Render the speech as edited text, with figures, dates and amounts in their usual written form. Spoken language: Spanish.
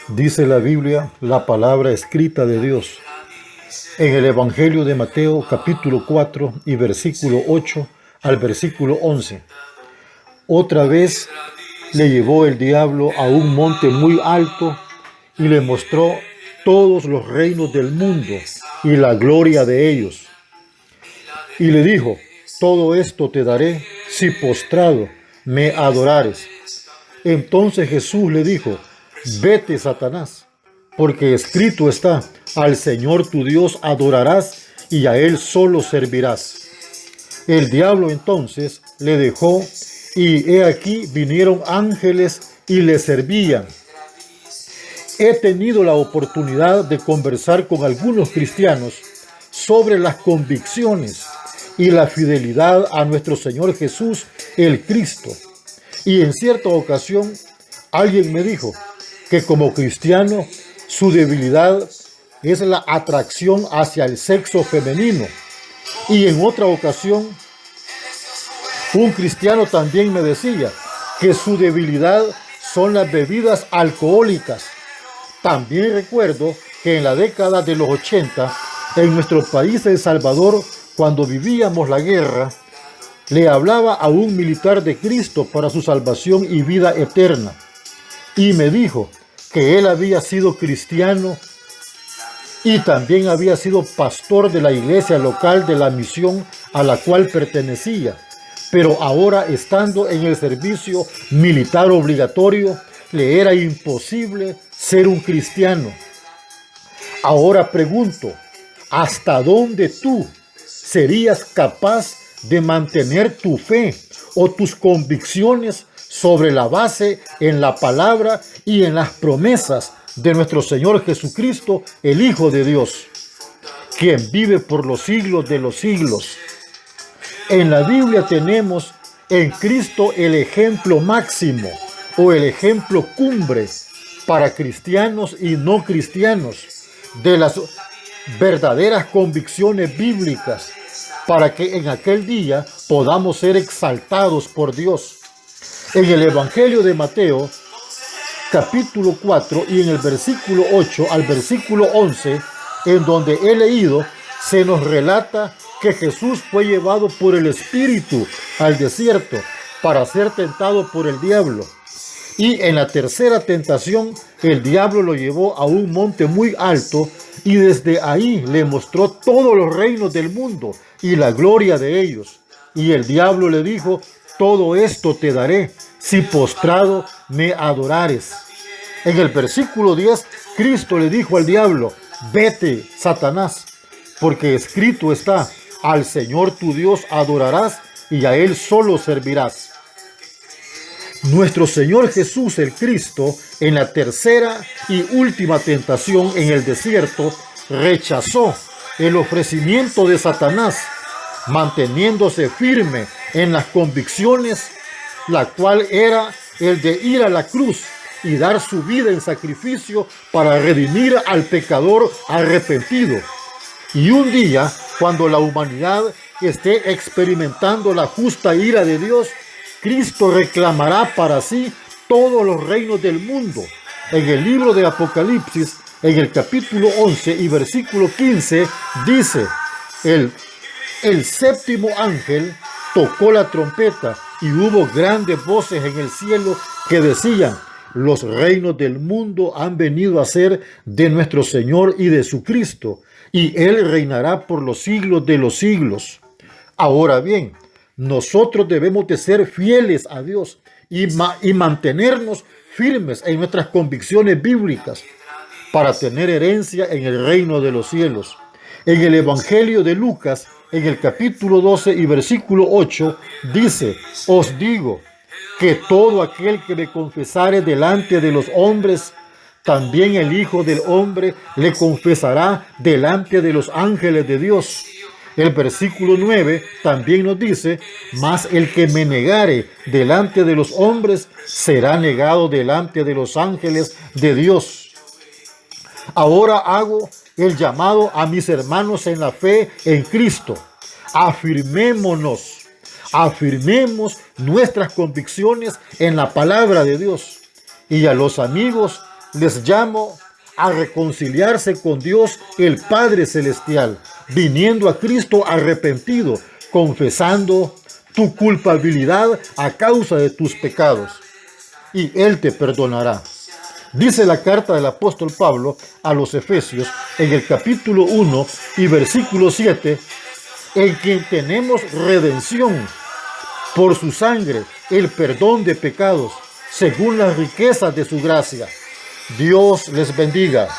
Dice la Biblia, la palabra escrita de Dios, en el Evangelio de Mateo, capítulo 4 y versículo 8 al versículo 11. Otra vez le llevó el diablo a un monte muy alto y le mostró todos los reinos del mundo y la gloria de ellos. Y le dijo: todo esto te daré si postrado me adorares. Entonces Jesús le dijo: vete, Satanás, porque escrito está: al Señor tu Dios adorarás y a Él solo servirás. El diablo entonces le dejó, y he aquí vinieron ángeles y le servían. He tenido la oportunidad de conversar con algunos cristianos sobre las convicciones y la fidelidad a nuestro Señor Jesús, el Cristo. Y en cierta ocasión alguien me dijo que como cristiano su debilidad es la atracción hacia el sexo femenino. Y en otra ocasión un cristiano también me decía que su debilidad son las bebidas alcohólicas. También recuerdo que en la década de los 80, en nuestro país, El Salvador, cuando vivíamos la guerra, le hablaba a un militar de Cristo para su salvación y vida eterna. Y me dijo que él había sido cristiano y también había sido pastor de la iglesia local de la misión a la cual pertenecía. Pero ahora, estando en el servicio militar obligatorio, le era imposible ser un cristiano. Ahora pregunto, ¿hasta dónde tú serías capaz de mantener tu fe o tus convicciones sobre la base en la palabra y en las promesas de nuestro Señor Jesucristo, el Hijo de Dios, quien vive por los siglos de los siglos? En la Biblia tenemos en Cristo el ejemplo máximo o el ejemplo cumbre para cristianos y no cristianos de las verdaderas convicciones bíblicas, para que en aquel día podamos ser exaltados por Dios. En el Evangelio de Mateo, capítulo 4, y en el versículo 8 al versículo 11, en donde he leído, se nos relata que Jesús fue llevado por el Espíritu al desierto para ser tentado por el diablo. Y en la tercera tentación, el diablo lo llevó a un monte muy alto y desde ahí le mostró todos los reinos del mundo y la gloria de ellos. Y el diablo le dijo: todo esto te daré si postrado me adorares. En el versículo 10, Cristo le dijo al diablo: vete, Satanás, porque escrito está: al Señor tu Dios adorarás y a Él solo servirás. Nuestro Señor Jesús el Cristo, en la tercera y última tentación en el desierto, rechazó el ofrecimiento de Satanás, manteniéndose firme en las convicciones, la cual era el de ir a la cruz y dar su vida en sacrificio para redimir al pecador arrepentido. Y un día, cuando la humanidad esté experimentando la justa ira de Dios, Cristo reclamará para sí todos los reinos del mundo. En el libro de Apocalipsis, en el capítulo 11 y versículo 15, dice: el séptimo ángel tocó la trompeta y hubo grandes voces en el cielo que decían: los reinos del mundo han venido a ser de nuestro Señor y de su Cristo, y Él reinará por los siglos de los siglos. Ahora bien, nosotros debemos de ser fieles a Dios y mantenernos firmes en nuestras convicciones bíblicas para tener herencia en el reino de los cielos. En el Evangelio de Lucas, en el capítulo 12 y versículo 8, dice: os digo que todo aquel que me confesare delante de los hombres, también el Hijo del Hombre le confesará delante de los ángeles de Dios. El versículo 9 también nos dice: mas el que me negare delante de los hombres será negado delante de los ángeles de Dios. Ahora hago el llamado a mis hermanos en la fe en Cristo. Afirmémonos, Afirmemos nuestras convicciones en la palabra de Dios. Y a los amigos les llamo a reconciliarse con Dios el Padre Celestial, viniendo a Cristo arrepentido, confesando tu culpabilidad a causa de tus pecados, y Él te perdonará. Dice la carta del apóstol Pablo a los Efesios en el capítulo 1 y versículo 7, en quien tenemos redención por su sangre, el perdón de pecados, según las riquezas de su gracia. Dios les bendiga.